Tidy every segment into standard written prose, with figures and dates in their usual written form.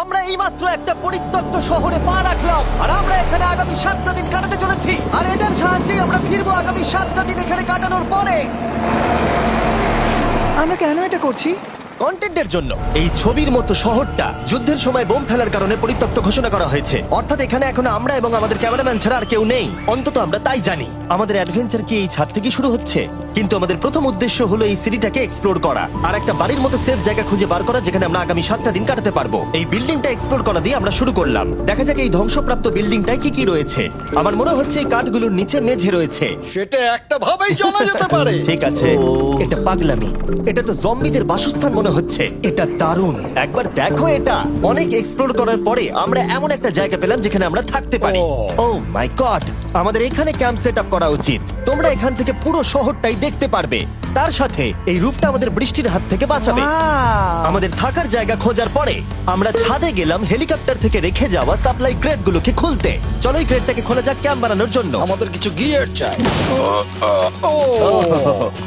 আমরা এইমাত্র একটা পরিত্যক্ত শহরে পা রাখলাম, আর আমরা এখানে আগামী 7টা দিন কাটাতে চলেছি। আর এটার সাহায্যে আমরা ফিরবো আগামী 7টা দিন এখানে কাটানোর পরে। আমরা কেন এটা করছি? কন্টেন্টের জন্য। এই ছবির মতো শহরটা যুদ্ধের সময় বোম ফেলার কারণে পরিত্যক্ত ঘোষণা করা হয়েছে। অর্থাৎ এখানে এখন আমরা এবং আমাদের ক্যামেরাম্যান ছাড়া আর কেউ নেই, অন্তত আমরা তাই জানি। আমাদের অ্যাডভেঞ্চার কি এই ছাদ থেকে শুরু হচ্ছে? কিন্তু আমাদের প্রথম উদ্দেশ্য হলো এই সিটিটাকে এক্সপ্লোর করা, আর একটা বাড়ির মতো সেফ জায়গা খুঁজে বার করা যেখানে আমরা আগামী 7টা দিন কাটাতে পারবো। এই বিল্ডিংটা এক্সপ্লোর করা দিয়ে আমরা শুরু করলাম। দেখা যাক এই ধ্বংসপ্রাপ্ত বিল্ডিংটায় কি কি রয়েছে। আমার মনে হচ্ছে এই কাঠগুলোর নিচে মেঝে রয়েছে। সেটা একটা ভাবেই জানা যেতে পারে। ঠিক আছে, এটা পাগলামি। এটা তো জম্বিদের বাসস্থান মনে হচ্ছে। এটা দারুণ, একবার দেখো এটা। অনেক এক্সপ্লোর করার পরে আমরা এমন একটা জায়গা পেলাম যেখানে আমরা থাকতে পারি। ও মাই গড, আমাদের এখানে ক্যাম্প সেট আপ করা উচিত। তোমরা এখান থেকে পুরো শহরটাই দেখতে পারবে। তার সাথে এই রুফটা আমাদের বৃষ্টির হাত থেকে বাঁচাবে। Wow! আমাদের থাকার জায়গা খোঁজার পরে আমরা ছাদে গেলাম হেলিকপ্টার থেকে রেখে যাওয়া সাপ্লাই ক্রেটগুলোকে খুলতে। চলো এই ক্রেটটাকে খোলা যাক ক্যাম্প বানানোর জন্য। আমাদের কিছু গিয়ার চাই।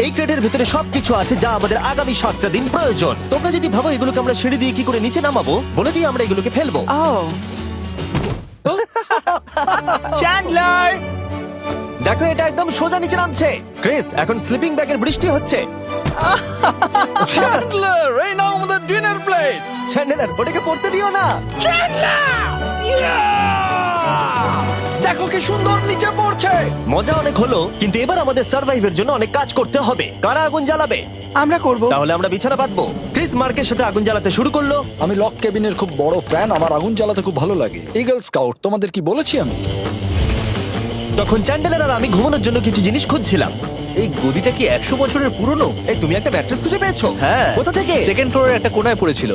এই ক্রেটের ভিতরে সবকিছু আছে যা আমাদের আগামী 7টা দিন প্রয়োজন। তোমরা যদি ভাবো এগুলোকে আমরা সিঁড়ি দিয়ে কি করে নিচে নামাবো, বলে দিয়ে আমরা এগুলোকে ফেলবো। Oh! চ্যান্ডলার! দেখো এটা একদম সোজা নিচে নামছে। ক্রিস, এখন স্লিপিং ব্যাগের বৃষ্টি হচ্ছে। চ্যান্ডলার, এই নাও আমাদের ডিনার প্লেট। চ্যান্ডেলার, ওটাকে পড়তে দিও না। দেখো কি সুন্দর নিচে পড়ছে। মজা অনেক হলো, কিন্তু এবার আমাদের সার্ভাইভের জন্য অনেক কাজ করতে হবে। কারা আগুন জ্বালাবে? আমরা করব। তাহলে আমরা বিছানা বাঁধবো। ক্রিস মার্কের সাথে আগুন জ্বালাতে শুরু করলো। আমি লক কেবিনের খুব বড় ফ্যান, আমার আগুন জ্বালাতে খুব ভালো লাগে। ইগল স্কাউট, তোমাদের কি বলেছি আমি? তখন চ্যান্ডেলার আর আমি ঘুমানোর জন্য কিছু জিনিস খুঁজছিলাম। এই গদিটা কি 100 বছরের পুরনো? এই, তুমি একটা ম্যাট্রেস খুঁজে পেয়েছো? হ্যাঁ। কোথা থেকে? সেকেন্ড ফ্লোরের একটা কোণায় পড়েছিল।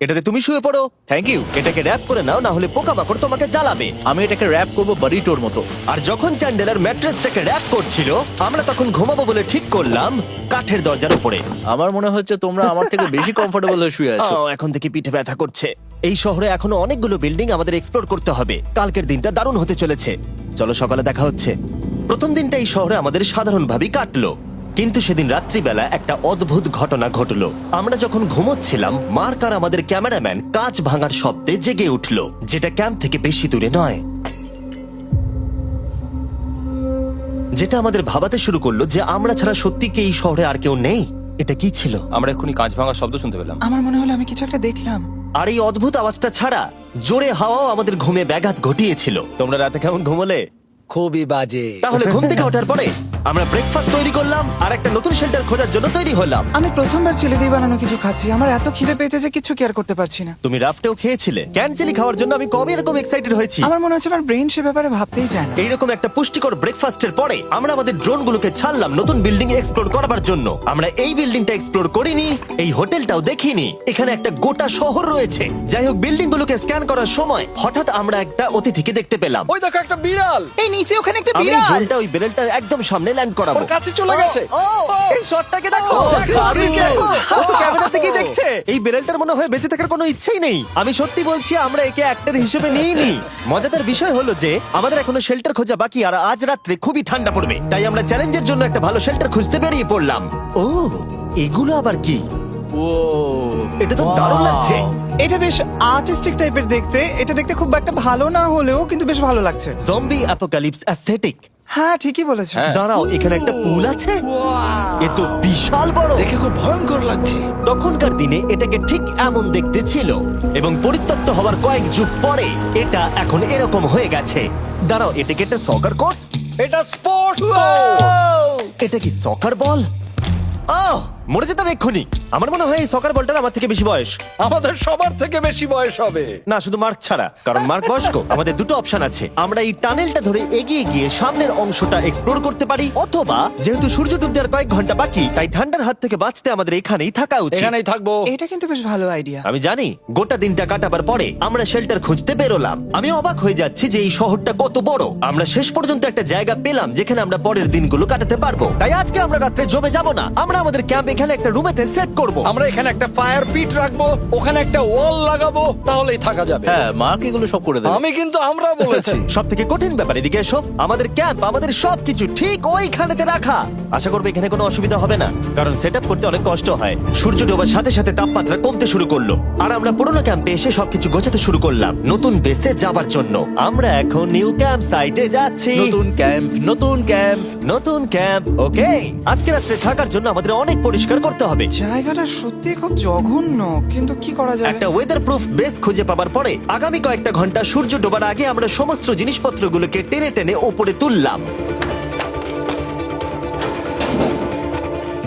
এটাতে তুমি শুয়ে পড়ো। Thank you. এটাকে র‍্যাপ করে নাও, না হলে পোকামাকড় তোমাকে জ্বালাবে। আমি এটাকে র‍্যাপ করব বারিটোর মতো। আর যখন চ্যান্ডেলার ম্যাট্রেসটাকে র‍্যাপ করছিল, আমরা তখন ঘুমাবো বলে ঠিক করলাম কাঠের দরজার উপরে। আমার মনে হচ্ছে তোমরা আমার থেকে বেশি কমফোর্টেবল হয়ে শুয়ে আছো। এখন থেকে পিঠে ব্যথা করছে। এই শহরে এখনো অনেকগুলো বিল্ডিং আমাদের এক্সপ্লোর করতে হবে। কালকের দিনটা দারুণ হতে চলেছে। চলো সকালে দেখা হচ্ছে। প্রথম দিনটা এই শহরে আমাদের সাধারণভাবেই কাটলো, কিন্তু সেদিন রাত্রিবেলা একটা অদ্ভুত ঘটনা ঘটলো। আমরা যখন ঘুমোচ্ছিলাম, মার্ক আর আমাদের ক্যামেরাম্যান কাঁচ ভাঙার শব্দে জেগে উঠলো, যেটা ক্যাম্প থেকে বেশি দূরে নয়। যেটা আমাদের ভাবাতে শুরু করলো যে আমরা ছাড়া সত্যি কি এই শহরে আর কেউ নেই। এটা কি ছিল? আমরা এক্ষুনি কাঁচ ভাঙার শব্দ শুনতে পেলাম। আমার মনে হলো আমি কিছু একটা দেখলাম। আর এই অদ্ভুত আওয়াজটা ছাড়া জোরে হাওয়াও আমাদের ঘুমে ব্যাঘাত ঘটিয়েছিল। তোমরা রাতে কেমন ঘুমোলে? খুবই বাজে। তাহলে ঘুম থেকে ওঠার পরে আমরা ব্রেকফাস্ট তৈরি করলাম আর একটা নতুন শেল্টার খোঁজার জন্য তৈরি হলাম। আমি প্রথমবার ছেলে দিয়ে বানানো কিছু খাচ্ছি। আমার এত খিদে পেয়েছে যে কিছু কেয়ার করতে পারছি না। তুমি রাফটেও খেয়েছিলে। ক্যানচেলি খাওয়ার জন্য আমি কবে এরকম এক্সাইটেড হয়েছি। আমার মনে হচ্ছে আমার ব্রেন সে ব্যাপারে ভাবতেই যায় না। এইরকম একটা পুষ্টিকর ব্রেকফাস্টের পরে আমরা আমাদের ড্রোনগুলোকে ছাড়লাম নতুন বিল্ডিং এক্সপ্লোর করার জন্য। আমরা এই বিল্ডিংটা এক্সপ্লোর করিনি, এই হোটেলটাও দেখিনি। এখানে একটা গোটা শহর রয়েছে। যাই হোক, বিল্ডিংগুলোকে স্ক্যান করার সময় হঠাৎ আমরা একটা অতিথিকে দেখতে পেলাম। ওই দেখো একটা বিড়াল। এই নিচে ওখানে একটা আমি এই বিড়াল। ড্রোনটা ওই বেলটার একদম সামনে ল্যান্ড করাবো। ওর কাছে চলে গেছে। এই শটটাকে দেখো। ও তো ক্যামেরা থেকেই দেখছে। এই বেলটার মনে হয় বেঁচে থাকার কোনো ইচ্ছেই নেই। আমি সত্যি বলছি, আমরা একে অ্যাক্টর হিসেবে নিইনি। মজাদার বিষয় হলো যে আমাদের এখনো শেল্টার খোঁজা বাকি, আর আজ রাত্রে খুবই ঠান্ডা পড়বে। তাই আমরা চ্যালেঞ্জের জন্য একটা ভালো শেল্টার খুঁজতে বেরিয়ে পড়লাম। ও, এগুলো আবার কি? ও, এটা তো দারুণ লাগছে। এটা বেশ আর্টিস্টিক টাইপের দেখতে। এটা দেখতে খুব একটা ভালো না হলেও কিন্তু বেশ ভালো লাগছে। Zombie apocalypse aesthetic. হ্যাঁ, ঠিকই বলেছো। হ্যাঁ। দাঁড়াও, এখানে একটা পুল আছে। এ তো বিশাল বড়। দেখে খুব ভয়ঙ্কর লাগছে। তখনকার দিনে এটাকে ঠিক এমন দেখতে ছিল, এবং পরিত্যক্ত হওয়ার কয়েক যুগ পরে এটা এখন এরকম হয়ে গেছে। দাঁড়াও, এটাকে একটা সকার কোর্ট? এটা স্পোর্টস। এটা কি সকার বল? আহ, মরে যেতাম এক্ষুনি। আমার মনে হয় এই সকার বলটার আমার থেকে বেশি বয়স। আমাদের সবার থেকে বেশি বয়স হবে। না, শুধু মার্ক ছাড়া, কারণ মার্ক বয়স্ক। আমাদের দুটো অপশন আছে। আমরা এই টানেলটা ধরে এগিয়ে গিয়ে সামনের অংশটা এক্সপ্লোর করতে পারি, অথবা যেহেতু সূর্য ডুবতে আর কয়েক ঘন্টা বাকি, তাই ঠান্ডার হাত থেকে বাঁচতে আমাদের এখানেই থাকা উচিত। এখানেই থাকবো। এটা কিন্তু বেশ ভালো আইডিয়া। আমি জানি। গোটা দিনটা কাটাবার পরে আমরা শেল্টার খুঁজতে বেরোলাম। আমি অবাক হয়ে যাচ্ছি যে এই শহরটা কত বড়। আমরা শেষ পর্যন্ত একটা জায়গা পেলাম যেখানে আমরা পরের দিনগুলো কাটাতে পারবো। তাই আজকে আমরা রাত্রে জমে যাব না। আমরা আমাদের ক্যাম্প এখানে একটা রুমেতে সেট করব। আমরা এখানে একটা ফায়ার পিট রাখবো, ওখানে একটা ওয়াল লাগাবো, তাহলেই থাকা যাবে। হ্যাঁ, মার্ক এগুলো সব করে দেবে। আমি কিন্তু আমরা বলেছি। সব থেকে কঠিন ব্যাপার, এদিকে এসো। আমাদের ক্যাম্প, আমাদের সবকিছু ঠিক ওইখানেতে রাখা। আশা করবো এখানে কোনো অসুবিধা হবে না, কারণ সেট করতে অনেক কষ্ট হয়। সূর্য ডোবার সাথে সাথে তাপমাত্রা কমতে শুরু করলো, আর আমরা পুরোনো ক্যাম্পে এসে সবকিছু গোছাতে শুরু করলাম নতুন বেসে যাবার জন্য। আমরা এখন নিউ ক্যাম্প সাইটে যাচ্ছি। নতুন ক্যাম্প, নতুন ক্যাম্প। নতুন ক্যাম্প, ওকে। আজকে রাত্রে থাকার জন্য আমাদের অনেক পরিষ্কার করতে হবে। জায়গাটা সত্যি খুব জঘন্য, কিন্তু কি করা যাবে? একটা ওয়েদার প্রুফ বেস খুঁজে পাবার পরে আগামী কয়েকটা ঘন্টা সূর্য ডোবার আগে আমরা সমস্ত জিনিসপত্রগুলোকে টেনে টেনে ওপরে তুললাম।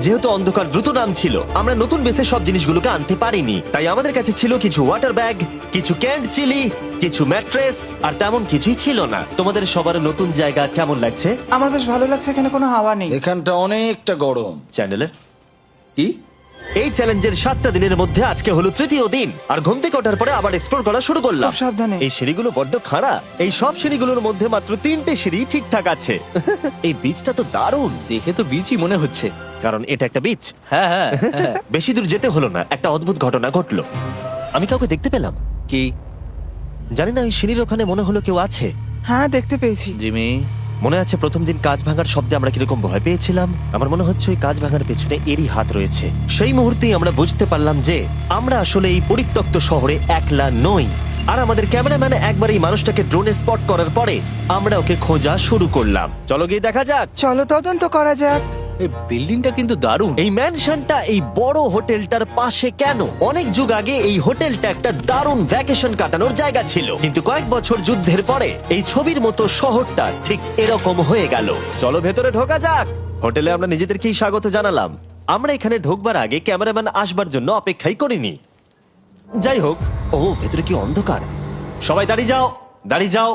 যেহেতু অন্ধকার দ্রুত নামছিল, আমরা নতুন বেসে সব জিনিসগুলোকে আনতে পারিনি, তাই আমাদের কাছে ছিল কিছু ওয়াটার ব্যাগ, কিছু ক্যান্ড চিলি, কিছু ম্যাট্রেস, আর তেমন কিছুই ছিল না। তোমাদের সবার নতুন জায়গা কেমন লাগছে? আমার বেশ ভালো লাগছে, এখানে কোনো হাওয়া নেই। এখানটা অনেকটা গরম। চ্যানেলের কি? এই চ্যালেঞ্জের 7টা দিনের মধ্যে আজকে হলো তৃতীয় দিন, আর ঘুম থেকে ওঠার পরে আবার এক্সপ্লোর করা শুরু করলাম। খুব সাবধানে। এই সিঁড়িগুলো বড্ড খাড়া। এই সব সিঁড়িগুলোর মধ্যে মাত্র 3টে সিঁড়ি ঠিকঠাক আছে। এই বীজটা তো দারুণ, দেখে তো বিচই মনে হচ্ছে। কারণ এটা একটা বীজ। হ্যাঁ হ্যাঁ হ্যাঁ। বেশি দূর যেতে হলো না, একটা অদ্ভুত ঘটনা ঘটলো। আমি কাউকে দেখতে পেলাম, কি? জানি না, ওই সিঁড়ির ওখানে মনে হলো কেউ আছে। হ্যাঁ, দেখতে পেয়েছি। জিমি, মনে আছে প্রথম দিন কাঁচ ভাঙার শব্দে আমরা কিরকম ভয় পেয়েছিলাম? আমার মনে হচ্ছে ওই কাঁচ ভাঙার পেছনে এরই হাত রয়েছে। সেই মুহূর্তেই আমরা বুঝতে পারলাম যে আমরা আসলে এই পরিত্যক্ত শহরে একলা নই। আর আমাদের ক্যামেরাম্যান একবার এই মানুষটাকে ড্রোনে স্পট করার পরে আমরা ওকে খোঁজা শুরু করলাম। চলো গিয়ে দেখা যাক। চলো তদন্ত করা যাক। এই বিল্ডিংটা কিন্তু দারুণ। এই ম্যানশনটা এই বড় হোটেলটার পাশে কেন? অনেক যুগ আগে এই হোটেলটা একটা দারুণ ভ্যাকেশন কাটানোর জায়গা ছিল, কিন্তু কয়েক বছর যুদ্ধের পরে এই ছবির মতো শহরটা ঠিক এরকম হয়ে গেল। চলো ভেতরে ঢোকা যাক। হোটেলে আমরা নিজেদেরকেই স্বাগত জানালাম। আমরা এখানে ঢোকবার আগে ক্যামেরাম্যান আসবার জন্য অপেক্ষাই করিনি। যাই হোক, ও ভেতরে কি অন্ধকার। সবাই দাঁড়িয়ে যাও, দাঁড়িয়ে যাও।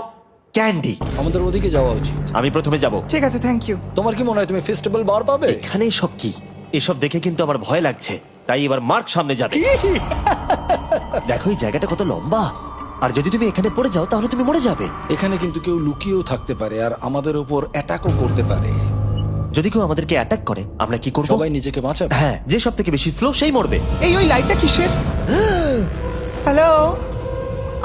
ক্যান্ডি, আমাদের ওদিকে যাওয়া উচিত। আমি প্রথমে যাব। ঠিক আছে, থ্যাংক ইউ। তোমার কি মনে হয় তুমি ফেস্টিভ্যাল বার পাবে? এখানে সব কি? এসব দেখে কিন্তু আমার ভয় লাগছে, তাই এবার মার্ক সামনে যাবে। দেখো এই জায়গাটা কত লম্বা, আর যদি তুমি এখানে পড়ে যাও তাহলে তুমি মরে যাবে। এখানে কিন্তু কেউ লুকিয়েও থাকতে পারে আর আমাদের উপর অ্যাটাকও করতে পারে। যদি কেউ আমাদেরকে অ্যাটাক করে আমরা কি করব? সবাই নিজেকে বাঁচাবে। হ্যাঁ, যে সব থেকে বেশি স্লো সেই মরবে। ওই লাইটটা কিসের? হ্যালো,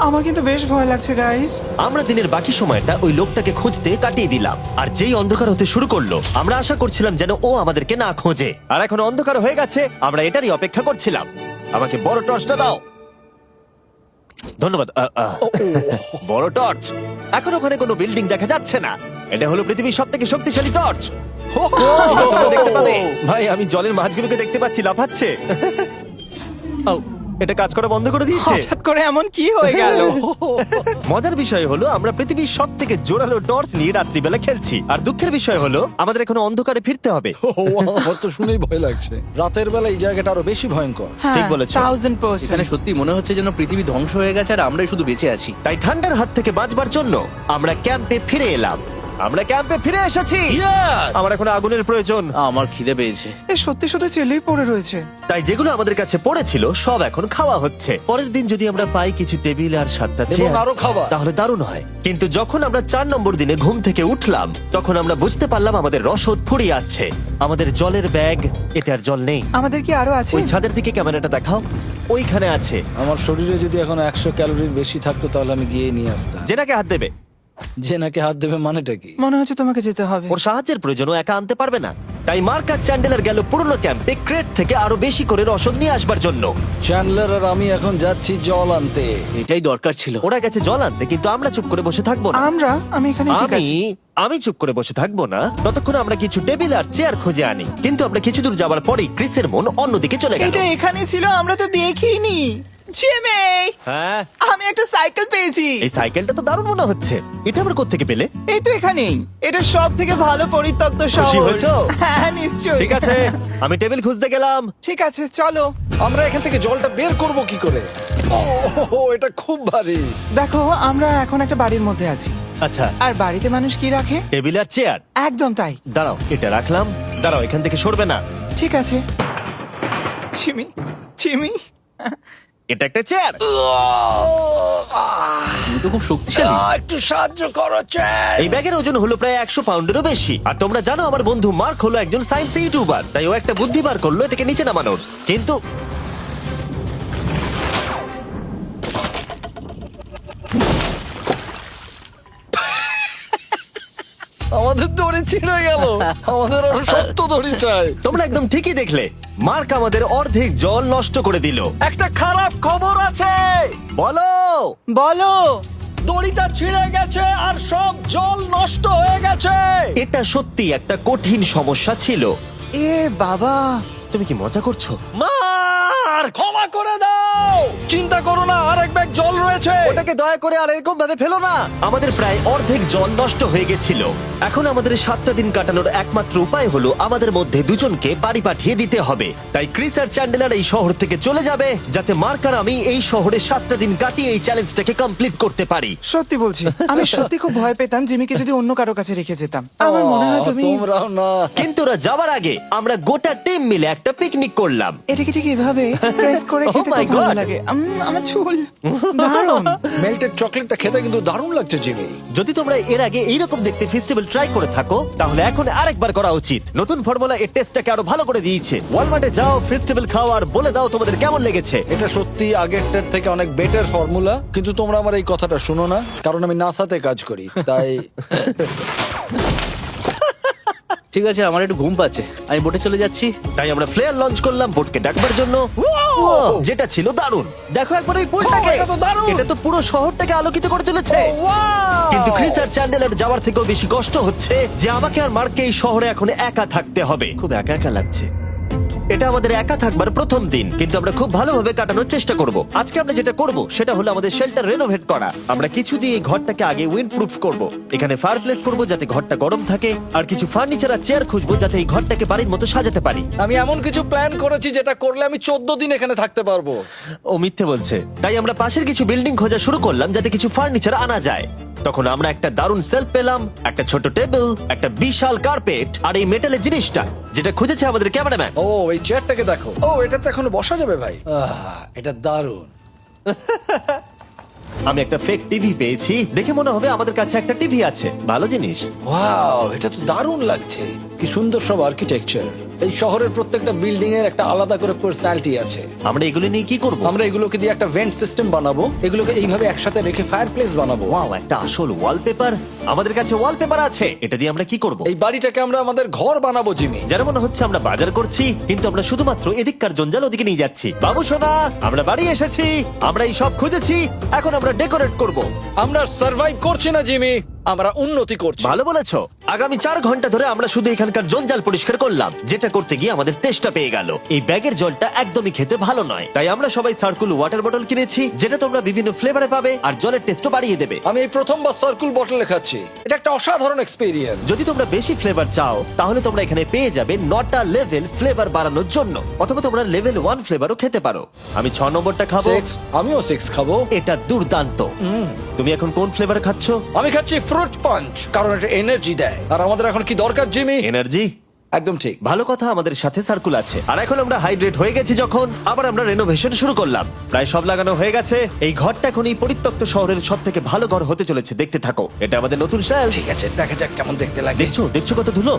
আমার কিন্তু বেশ ভয় লাগছে গাইস। আমরা দিনের বাকি সময়টা ওই লোকটাকে খুঁজতে কাটিয়ে দিলাম, আর যেই অন্ধকার হতে শুরু করলো আমরা আশা করছিলাম যেন ও আমাদেরকে না খোঁজে। আর এখন অন্ধকার হয়ে গেছে, আমরা এটারই অপেক্ষা করছিলাম। আমাকে বড় টর্চটা দাও। ধন্যবাদ। বড় টর্চ। এখন ওখানে কোনো বিল্ডিং দেখা যাচ্ছে না। এটা হলো পৃথিবীর সব থেকে শক্তিশালী টর্চ। তোমরা দেখতে পাবে। ভাই, আমি জলের মাছগুলোকে দেখতে পাচ্ছি লাফাচ্ছে। ও, এটা কাজ করা বন্ধ করে দিয়েছে। হঠাৎ করে এমন কি হয়ে গেল? মজার বিষয় হলো আমরা পৃথিবীর সব থেকে জোরালো টর্চ নিয়ে রাত্রিবেলা খেলছি, আর দুঃখের বিষয় হলো আমাদের এখন অন্ধকারে ফিরতে হবে। আমার তো শুনেই ভয় লাগছে। রাতের বেলা এই জায়গাটা আরো বেশি ভয়ঙ্কর। ঠিক বলেছো। 1000%। এখানে সত্যি মনে হচ্ছে যেন পৃথিবী ধ্বংস হয়ে গেছে আর আমরাই শুধু বেঁচে আছি। তাই ঠান্ডার হাত থেকে বাঁচবার জন্য আমরা ক্যাম্পে ফিরে এলাম। আমরা ক্যাম্পে ফিরে এসেছি। আমার এখন আগুনের প্রয়োজন। আমার খিদে পেয়েছে। এ সত্যি সত্যি চেলেই পড়ে রয়েছে। তাই যেগুলো আমাদের কাছে পড়েছিল সব এখন খাওয়া হচ্ছে। পরের দিন যদি আমরা পাই কিছু টেবিল আর 7টা এবং চেয়ার, আরো খাবার। তাহলে দারুণ হয়। কিন্তু যখন আমরা 4 নম্বর দিনে ঘুম থেকে উঠলাম তখন আমরা বুঝতে পারলাম আমাদের রসদ ফুরিয়ে আসছে। আমাদের জলের ব্যাগ, এতে আর জল নেই। আমাদের কি আরো আছে? ওই ছাদের দিকে ক্যামেরাটা দেখাও, ওইখানে আছে। আমার শরীরে যদি এখন 100 ক্যালোরির বেশি থাকতো তাহলে আমি গিয়ে নিয়ে আসতাম। জেনাকে হাত দেবে। যে নাকি হাত দেবে মানেটা কি? মনে হচ্ছে তোমাকে যেতে হবে। ওর সাহায্যের প্রয়োজন, ও একা আনতে পারবে না। তাই মার্ক আর চ্যান্ডেলার গেল পুরনো ক্যাম্পে ক্রেট থেকে আরো বেশি করে রসদ নিয়ে আসবার জন্য। চ্যান্ডলার আর আমি এখন যাচ্ছি জল আনতে। এটাই দরকার ছিল। ওরা গেছে জল আনতে, কিন্তু আমরা চুপ করে বসে থাকবো না। আমি এখানে ঠিক আছি। আমি চুপ করে বসে থাকবো না ততক্ষণ আমরা কিছু টেবিল আর চেয়ার খুঁজে আনি। কিন্তু আমরা কিছু দূর যাবার পরেই ক্রিসের মন অন্যদিকে চলে গেল। এটা এখানে ছিল, আমরা তো দেখিনি। জিমি, হ্যাঁ, আমি একটা সাইকেল পেয়েছি। এই সাইকেলটা তো দারুণ মনে হচ্ছে। এটা আমরা কোত্থেকে পেলে? এই তো এখানেই। এটা সব থেকে ভালো পরিত্যক্ত খুশি শহর। হয়েছো? হ্যাঁ, নিশ্চয়ই। ঠিক আছে, আমি টেবিল খুঁজতে গেলাম। ঠিক আছে, চলো। আমরা এখান থেকে জলটা বের করব কি করে? ও, এটা খুব ভারী। দেখো, আমরা এখন একটা বাড়ির মধ্যে আছি। আচ্ছা, আর বাড়িতে মানুষ কি রাখে? টেবিল আর চেয়ার। একদম তাই। দাঁড়াও, এটা রাখলাম। দাঁড়াও, এখান থেকে সরবে না। ঠিক আছে। চিমি, চিমি। এটা একটা চেয়ার। তুমি তো খুব শক্তিশালী। একটু সাহায্য করো চ্যান। এই ব্যাগের ওজন হলো প্রায় 100 পাউন্ডেরও বেশি। আর তোমরা জানো আমার বন্ধু মার্ক হলো একজন সায়েন্স ইউটিউবার, তাই ও একটা বুদ্ধি বার করলো এটাকে নিচে নামানোর। কিন্তু আমাদের দড়ি ছিঁড়ে গেল। আমাদের আরো শক্ত দড়ি চাই। তোমরা একদম ঠিকই দেখলে, মার্ক আমাদের অর্ধেক জল নষ্ট করে দিল। একটা খারাপ খবর আছে, বলো। বলো। দড়িটা ছিঁড়ে গেছে আর সব জল নষ্ট হয়ে গেছে। এটা সত্যি একটা কঠিন সমস্যা ছিল। এ বাবা। তুমি কি মজা করছো? মার্ক, ক্ষমা করে দাও। চিন্তা করো না, আরেক ব্যাগ জল রয়েছে। ওটাকে দয়া করে আর এরকম ভাবে ফেলো না। আমাদের প্রায় অর্ধেক জল নষ্ট হয়ে গেছিল। এখন আমাদের 7টা দিন কাটানোর একমাত্র উপায় হলো আমাদের মধ্যে দুজনকে বাড়ি পাঠিয়ে দিতে হবে। তাই ক্রিস আর চ্যান্ডেলার এই শহর থেকে চলে যাবে, যাতে মার্ক আর আমি এই শহরে 7টা দিন কাটিয়ে এই চ্যালেঞ্জটাকে কমপ্লিট করতে পারি। সত্যি বলছি, আমি সত্যি খুব ভয় পেতাম জিমিকে যদি অন্য কারো কাছে রেখে যেতাম। আমার মনে হয় তুমি তোমরাও না। কিন্তু ওরা যাবার আগে আমরা গোটা টিম মিলে একটা পিকনিক করলাম। এটাকে ঠিক এভাবে প্রেস করে Oh খেতে my খুব ভালো God! লাগে। আমার চুল দারুণ। মেল্টেড চকলেটটা খেতে কিন্তু দারুণ লাগছে জিমি। যদি তোমরা এর আগে এইরকম দেখতে ফেস্টিভ্যাল ট্রাই করে থাকো, তাহলে এখন আরেকবার করা উচিত। নতুন ফর্মুলা এর টেস্টটাকে আরো ভালো করে দিয়েছে। ওয়ালমার্টে যাও, ফেস্টিভ্যাল খাও আর বলে দাও তোমাদের কেমন লেগেছে। এটা সত্যি আগেরটার থেকে অনেক বেটার ফর্মুলা, কিন্তু তোমরা আমার এই কথাটা শুনো না, কারণ আমি নাসাতে কাজ করি, তাই। ঠিক আছে, আমার একটু ঘুম পাচ্ছে, আমি বোটে চলে যাচ্ছি। তাই আমরা ফ্লেয়ার লঞ্চ করলাম বোটকে ডাকবার জন্য, যেটা ছিল দারুণ। দেখো একবার ওই পুলটাকে, এটা তো দারুণ! এটা তো পুরো শহরটাকে আলোকিত করে তুলেছে। কিন্তু ক্রিস আর চ্যান্ডেলার যাওয়ার থেকেও বেশি কষ্ট হচ্ছে যে আমাকে আর মার্ককে এই শহরে এখন একা থাকতে হবে। খুব একা একা লাগছে। এটা আমাদের একা থাকবার প্রথম দিন, কিন্তু আমরা খুব ভালোভাবে কাটানোর চেষ্টা করব। আজকে আমরা যেটা করব সেটা হলো আমাদের শেল্টার রেনোভেট করা। আমরা কিছু দিয়ে এই ঘরটাকে আগে উইন্ড প্রুফ করব। এখানে ফায়ারপ্লেস করব যাতে ঘরটা গরম থাকে, আর কিছু ফার্নিচার আর চেয়ার খুঁজবো যাতে এই ঘরটাকে বাড়ির মতো সাজাতে পারি। আমি এমন কিছু প্ল্যান করেছি যেটা করলে আমি 14 দিন এখানে থাকতে পারবো। ও মিথ্যে বলছে। তাই আমরা পাশের কিছু বিল্ডিং খোঁজা শুরু করলাম যাতে কিছু ফার্নিচার আনা যায়। তখন আমরা একটা দারুণ সেলফ পেলাম, একটা ছোট টেবিল, একটা বিশাল কার্পেট আর এই মেটালের জিনিসটা যেটা খুঁজেছে আমাদের ক্যামেরাম্যান। ও এই চেয়ারটাকে দেখো, ও এটাতে এখনো বসা যাবে ভাই। এটা দারুণ। আমি একটা ফেক টিভি পেয়েছি, দেখে মনে হবে আমাদের কাছে একটা টিভি আছে। ভালো জিনিস। ওয়াও, এটা তো দারুণ লাগছে। কি সুন্দর সব আর্কিটেকচার। এই শহরের প্রত্যেকটা বিল্ডিং এর একটা আলাদা করে পার্সোনালিটি আছে। আমরা এগুলো নিয়ে কি করব? আমরা এগুলোকে দিয়ে একটা ভেন্ট সিস্টেম বানাবো, এগুলোকে এইভাবে একসাথে রেখে ফায়ারপ্লেস বানাবো। ওয়াও, একটা আসল ওয়ালপেপার। আমাদের কাছে ওয়ালপেপার আছে, এটা দিয়ে আমরা কি করব? এই বাড়িটাকে আমরা আমাদের ঘর বানাবো জিমি। যারা মনে হচ্ছে আমরা বাজার করছি, কিন্তু আমরা শুধুমাত্র এদিককার জঞ্জাল ওদিকে নিয়ে যাচ্ছি। বাবু সোনা, আমরা বাড়ি এসেছি, আমরা এই সব খুঁজেছি, এখন আমরা ডেকোরেট করব। আমরা সার্ভাইভ করছি না জিমি, আমরা উন্নতি করছি। ভালো বলেছো। আগামী 4 ঘন্টা ধরে আমরা শুধু এখানকার জঞ্জাল পরিষ্কার করলাম, যেটা করতে গিয়ে আমাদের তেষ্টা পেয়ে গেল। এই ব্যাগের জলটা একদমই খেতে ভালো নয়, তাই আমরা সবাই সার্কুল ওয়াটার বটল কিনেছি, যেটা তোমরা বিভিন্ন ফ্লেভারে পাবে আর জলের টেস্টও বাড়িয়ে দেবে। আমি এই প্রথমবার সার্কুল বটলে খাচ্ছি, এটা একটা অসাধারণ এক্সপেরিয়েন্স। যদি তোমরা বেশি ফ্লেভার চাও, তাহলে তোমরা এখানে পেয়ে যাবে 9টা লেভেল ফ্লেভার বাড়ানোর জন্য, অথবা তোমরা লেভেল 1 ফ্লেভারও খেতে পারো। আমি 6 নম্বরটা খাবো। আমিও 6 খাবো। এটা দুর্দান্ত। তুমি এখন কোন ফ্লেভার খাচ্ছ? আমি খাচ্ছি ফ্রুট পাঞ্চ, কারণ এটা এনার্জি দেয়। আর আমাদের এখন কি দরকার জিমি? এনার্জি। একদম ঠিক। ভালো কথা, আমাদের সাথে সার্কুল আছে। আর এখন আমরা হাইড্রেট হয়ে গেছি যখন, আবার আমরা রেনোভেশন শুরু করলাম। প্রায় সব লাগানো হয়ে গেছে। এই ঘরটা এখন এই পরিত্যক্ত শহরের সব থেকে ভালো ঘর হতে চলেছে। দেখতে থাকো, এটা আমাদের নতুন শেল। ঠিক আছে, দেখা যাক কেমন দেখতে লাগে। দেখছো দেখছো কত ধুলো।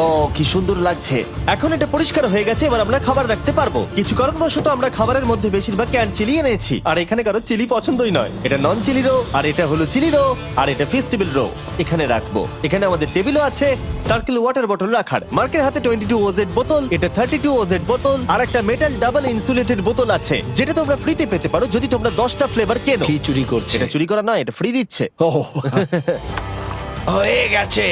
ও কি সুন্দর লাগছে। এখন এটা পরিষ্কার হয়ে গেছে, এবার আমরা খাবার রাখতে পারবো। কিছু কারণবশত আমরা খাবারের মধ্যে বেশিরভাগ ক্যান চিলি এনেছি, আর এখানে কারো চিলি পছন্দই নয়। এটা নন চিলি রো, আর এটা হলো চিলি রো, আর এটা ফেস্টিভ্যাল রো। এখানে রাখবো। এখানে আমাদের টেবিলও আছে, সার্কেল ওয়াটার বটল রাখার। মার্কের হাতে 22 ওজেড বোতল, এটা 32 ওজেড বোতল, আর একটা মেটাল ডাবল ইনসুলেটেড বোতল আছে, যেটা তোমরা ফ্রিতে পেতে পারো যদি তোমরা 10টা ফ্লেভার কেনো। কি চুরি করছে? এটা চুরি করা নয়, এটা ফ্রি দিচ্ছে। ও হয়ে গেছে।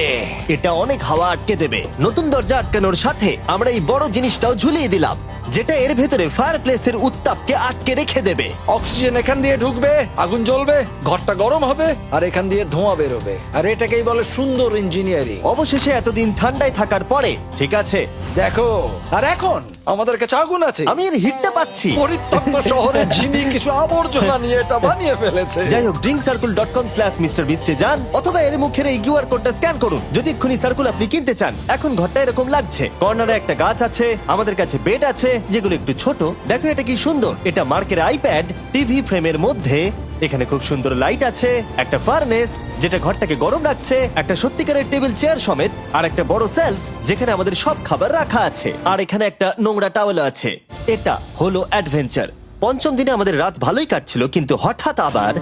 এটা অনেক হাওয়া আটকে দেবে। নতুন দরজা আটকানোর সাথে আমরা এই বড় জিনিসটাও ঝুলিয়ে দিলাম, যেটা এর ভেতরে ফায়ারপ্লেসের উত্তাপকে আটকে রেখে দেবে। অক্সিজেন এখান দিয়ে ঢুকবে, আগুন জ্বলবে, ঘরটা গরম হবে, আর এখান দিয়ে ধোঁয়া বেরোবে। আর এটাকেই বলে সুন্দর ইঞ্জিনিয়ারিং। অবশেষে এতদিন ঠান্ডায় থাকার পরে ঠিক আছে। দেখো, আর এখন আমাদের কাছে আগুন আছে। আমি এর হিটটা পাচ্ছি। পরিত্যক্ত শহরে জিমি কিছু আবর্জনা নিয়ে এটা বানিয়ে ফেলেছে। যাই হোক, drinkcircle.com/MrBeast এ যান, অথবা এর মুখের এই কিউআর কোডটা স্ক্যান করুন যদি এক্ষুনি সার্কুল আপনি কিনতে চান। এখন ঘরটা এরকম লাগছে। কর্নারে একটা গাছ আছে, আমাদের কাছে বেড আছে যেগুলো একটু ছোট। দেখো এটা কি সুন্দর। এটা মার্কের আইপ্যাড টিভি ফ্রেমের মধ্যে। এখানে খুব সুন্দর লাইট আছে, একটা ফার্নেস যেটা ঘরটাকে গরম রাখছে, একটা সত্যিকারের টেবিল চেয়ার সমেত, আর একটা বড় সেলফ যেখানে আমাদের সব খাবার রাখা আছে, আর এখানে একটা নোংরা টাওয়েল আছে। এটা হলো অ্যাডভেঞ্চার। পঞ্চম দিনে আমাদের রাত ভালোই কাটছিল, কিন্তু হঠাৎ আবার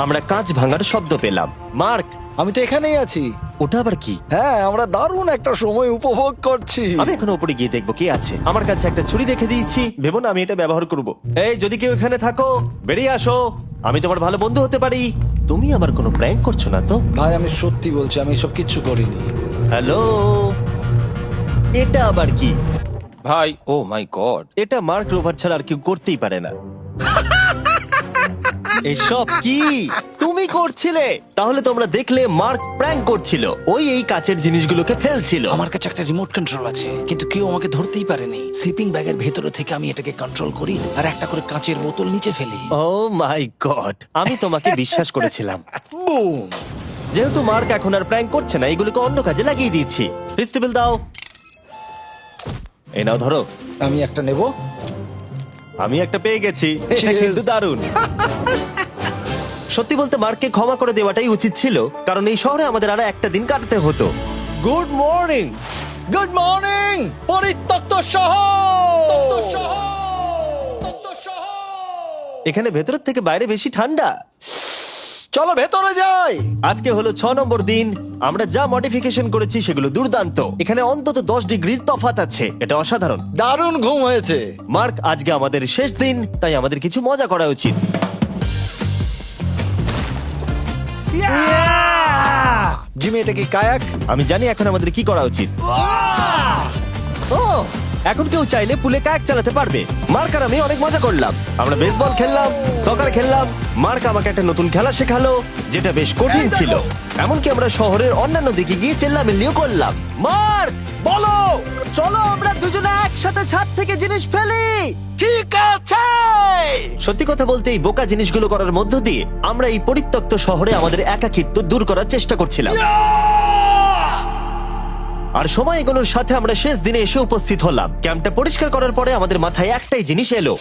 আমরা কাঁচ ভাঙার শব্দ পেলাম। মার্ক, আমি তো এখানেই আছি। ওটা আবার কি? হ্যাঁ, আমরা দারুণ একটা সময় উপভোগ করছি। আমি এখন উপরে গিয়ে দেখবো কি আছে। আমার কাছে একটা ছুরি রেখে দিয়েছি, ভেবো না আমি এটা ব্যবহার করব। এই যদি কেউ এখানে থাকো বেরিয়ে আসো, আমি তোমার ভালো বন্ধু হতে পারি। তুমি আমার কোনো প্র্যাঙ্ক করছো না তো? ভাই আমি সত্যি বলছি, আমি সব কিচ্ছু করিনি। হ্যালো, এটা আবার কি? ভাই ও মাই গড, এটা মার্ক রোভার ছাড়া আর কেউ করতেই পারে না। এসব কি তুমি করছিলে? তাহলে তোমরা দেখলে মার্ক প্র্যাঙ্ক করছিল। ওই এই কাচের জিনিসগুলোকে ফেলছিল। আমার কাছে একটা রিমোট কন্ট্রোল আছে, কিন্তু কেউ আমাকে ধরতেই পারেনি। স্লিপিং ব্যাগের ভেতরে থেকে আমি এটাকে কন্ট্রোল করি আর একটা করে কাঁচের বোতল নিচে ফেলি। ও মাই গড, আমি তোমাকে বিশ্বাস করেছিলাম। বুম! যেহেতু মার্ক এখন আর প্র্যাঙ্ক করছে না, এগুলোকে অন্য কাজে লাগিয়ে দিয়েছি। ফেস্টিভ্যাল দাও। এই নাও ধরো। আমি একটা নেব। আমি একটা পেয়ে গেছি, এটা Cheers! কিন্তু দারুণ। সত্যি বলতে মার্ককে ক্ষমা করে দেওয়াটাই উচিত ছিল, কারণ এই শহরে আমাদের আর একটা দিন কাটাতে হতো। Good morning. গুড মর্নিং পরিত্যক্ত শহর। এখানে ভেতরের থেকে বাইরে বেশি ঠান্ডা। চলো ভেতরে যাই। আজকে হলো 6 নম্বর দিন। আমরা যা মডিফিকেশন করেছি সেগুলো দুর্দান্ত। এখানে অন্তত 10 ডিগ্রির তফাৎ আছে, এটা অসাধারণ। দারুণ ঘুম হয়েছে। মার্ক, আজকে আমাদের শেষ দিন, তাই আমাদের কিছু মজা করা উচিত। জিমি, এটা কি কায়াক? আমি জানি এখন আমাদের কি করা উচিত। ও, এখন কেউ চাইলে পুলে কায়াক চালাতে পারবে। মার্ক আর আমি অনেক মজা করলাম। আমরা বেসবল খেললাম, সকার খেললাম। মার্ক আমাকে একটা নতুন খেলা শেখালো, যেটা বেশ কঠিন ছিল। এমনকি আমরা শহরের অন্যান্য দিকে গিয়ে চেল্লামিল্লিও করলাম। মার্ক, বলো। চলো আমরা দুজনে একসাথে ছাদ থেকে জিনিস ফেলি। ঠিক আছে। সত্যি কথা বলতে এই বোকা জিনিসগুলো করার মধ্য দিয়ে আমরা এই পরিত্যক্ত শহরে আমাদের একাকিত্ব দূর করার চেষ্টা করছিলাম। আর সময় এগোনোর সাথে আমরা শেষ দিনে এসে উপস্থিত হলাম। ক্যাম্পটা পরিষ্কার করার পরে আমাদের মাথায় একটাই জিনিস এলো,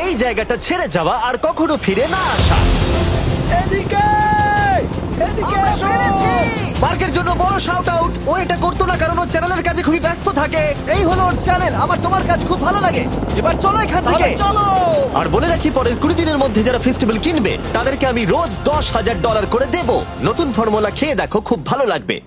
এই জায়গাটা ছেড়ে যাওয়া আর কখনো ফিরে না আসা। এদিকে এদিকে আমরা এসো। পেরেছি! মার্কের জন্য বড় শাউট আউট। ও এটা করতো না কারণ ও চ্যানেলের কাজে খুবই ব্যস্ত থাকে। এই হলো ওর চ্যানেল। আমার তোমার কাজ খুব ভালো লাগে। এবার চলো এখান থেকে। তাহলে চলো। আর বলে রাখি, পরের 20 দিনের মধ্যে যারা ফেস্টিভ্যাল কিনবে তাদেরকে আমি রোজ $10,000 করে দেব। নতুন ফর্মুলা খেয়ে দেখো, খুব ভালো লাগবে।